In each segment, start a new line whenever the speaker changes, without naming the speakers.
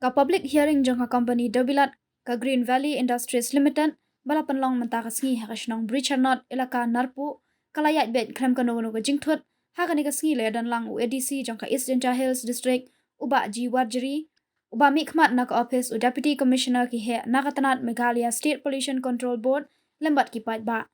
ka public hearing jong ka company Dobilat ka Green Valley Industries Limited bala panlong menta ka sngi ha kashnong Bridgernot elaka Narpu kalayat bet krem ka no ka jingthut ha ka ni ka sngi le dan lang UADC jong ka East Denja Hills District uba ji warjeri uba mikmat na ka office u Deputy Commissioner ki he nakatanat Meghalaya State Pollution Control Board lembat ki pat ba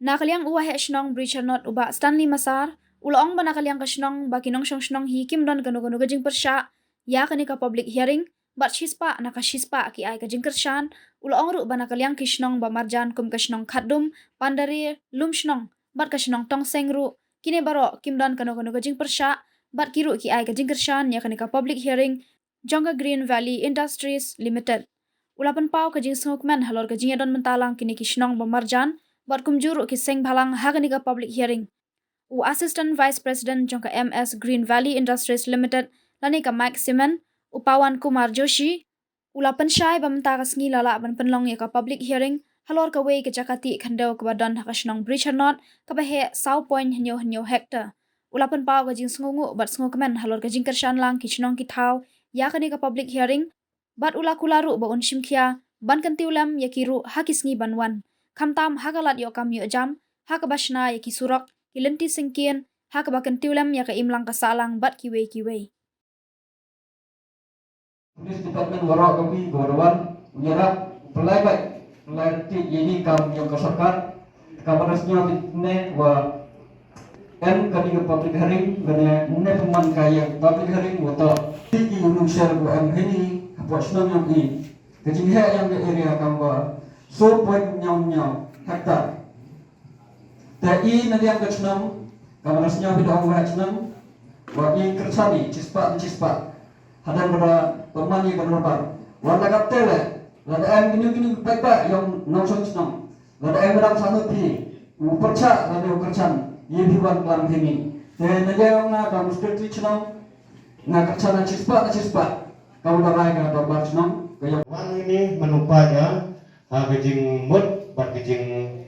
nakaliang uwa he shnong Bridgernot uba Stanley Masar ulong ba nakaliang ka shnong ba kinong shnong hi kim don ka no ka jing persha ya ka ni ka public hearing bat shispa naka shispa ki ai ka jingkershan ulong ru bana kalyang kishnong ba marjan kum kashnong khadum pandari lum shnong bat kashnong tong sengru kine baro kimdan kano ka jingpersha bat kiru ki ai ka jingkershan ya ka public hearing Jonga Green Valley Industries Limited ulapan pau ka jing sngokmen halor ka jingedon mentalang kini kishnong ba marjan bat kumjuru ki seng bhalang ha ka public hearing u Assistant Vice President Jonga MS Green Valley Industries Limited lani ka Mike Simon Upawan Kumar Joshi ulapan syai bamta ka sngi lala ban penlong ya ka public hearing halor ka wei ka jakati khandau ka badan hakashnong Bridgernot ka bahe 100.9 hektar ulapan paw ka jing sngungu bat sngokamen halor ka jing kershan lang kishnong ki thau ya ka ni ka public hearing bat ula kularu ba unshim khia ban kan tiulam ya kiru hakisngi banwan khamtam hakalat yo kam yo jam hakabashna ya ki surak kilenti singkien hakabakan tiulam ya ka imlang ka salang bat kiwei
Police Department warak kami Gorawan menyerap pelai ti ini kam yang kesakat kabarasnya ne wa kan kami ke public hearing ne peman kaya public hearing wato ti unung share bu am ini buat senang yang ini kejing yang ke area kam wa so point nyam hektar tai nanti yang kesenang kabarasnya bidang wa senang wa i kersani cispat hadan pada pemani berlebar warna kaptele lada em gini baik yang nongson senang lada em berang satu pi uperca lada ukercan ye biwan pelan ini dan naga yang na kamu seperti senang na kercana cispa kamu darai ka dobar senang kaya
wan ini menupanya kejing mut bat kejing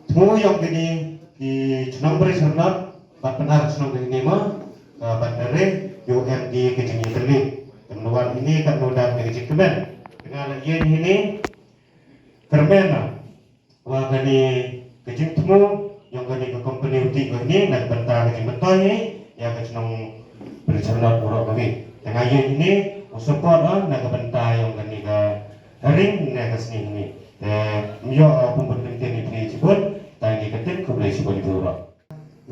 semua yang gini di senang Bridgernot bat benar senang gini mah bat dari UMD kejing terlik kemudian ini kan mudah kejing kemen dengan ini kermen wah gani kejing temu yang gani ke company uti ini dan bentar kejing betul ini yang kejing Bridgernot buruk kami dengan ini support nak ke bentar yang gani ke haring nak ke sini ini yo pembentukan ini disebut tadi ketik ke boleh sebut itu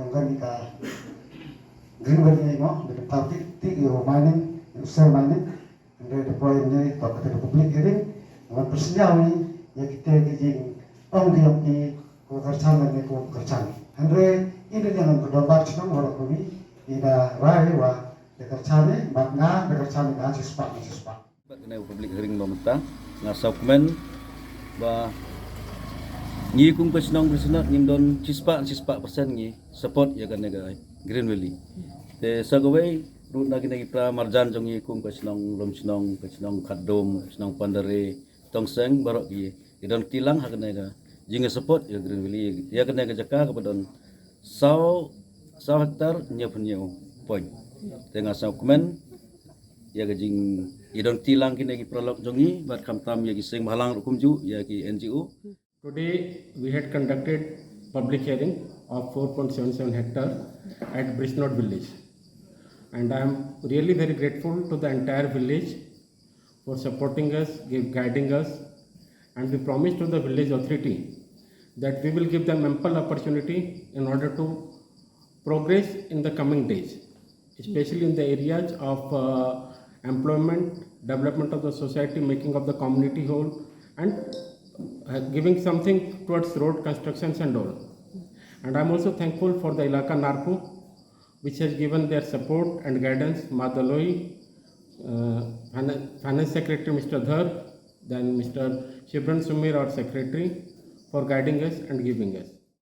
yang gani ke Green Valley mo the public mining sel mining and the point ni to the public hearing ang personal ni ya kita kejing ong dia ki ko kersan ni ko kersan andre ini yang berdobar senang orang kami ida rai wa de kersan ni magna de kersan ni sispa
kena public hearing nomta ngasau komen ba ngi kum kesnong Bridgernot ngim don cispa persen ngi support ya kan Green Valley te sagaway rut nagi pra marjan jong ngi kum kesnong rom kesnong khadom kesnong pandare tongseng barok ki idon tilang ha kan jinga support ya Green Valley ya kan jaka kepadon 100 hektar nyepunyo point te ngasau komen ya gajing idon tilang kini ki pralok jongi bat khamtam ya ki seng bhalang rukumju ya ki NGO.
Today we had conducted public hearing of 4.77 hectares at Bridgernot village, and I am really very grateful to the entire village for supporting us, guiding us, and we promise to the village authority that we will give them ample opportunity in order to progress in the coming days, especially in the areas of employment, development of the society, making of the community whole, and giving something towards road constructions and all. And I am also thankful for the Ilaka Narpu, which has given their support and guidance, Madaloi, Finance Secretary Mr. Dhar, then Mr. Shibran Sumir, our Secretary, for guiding us and giving us.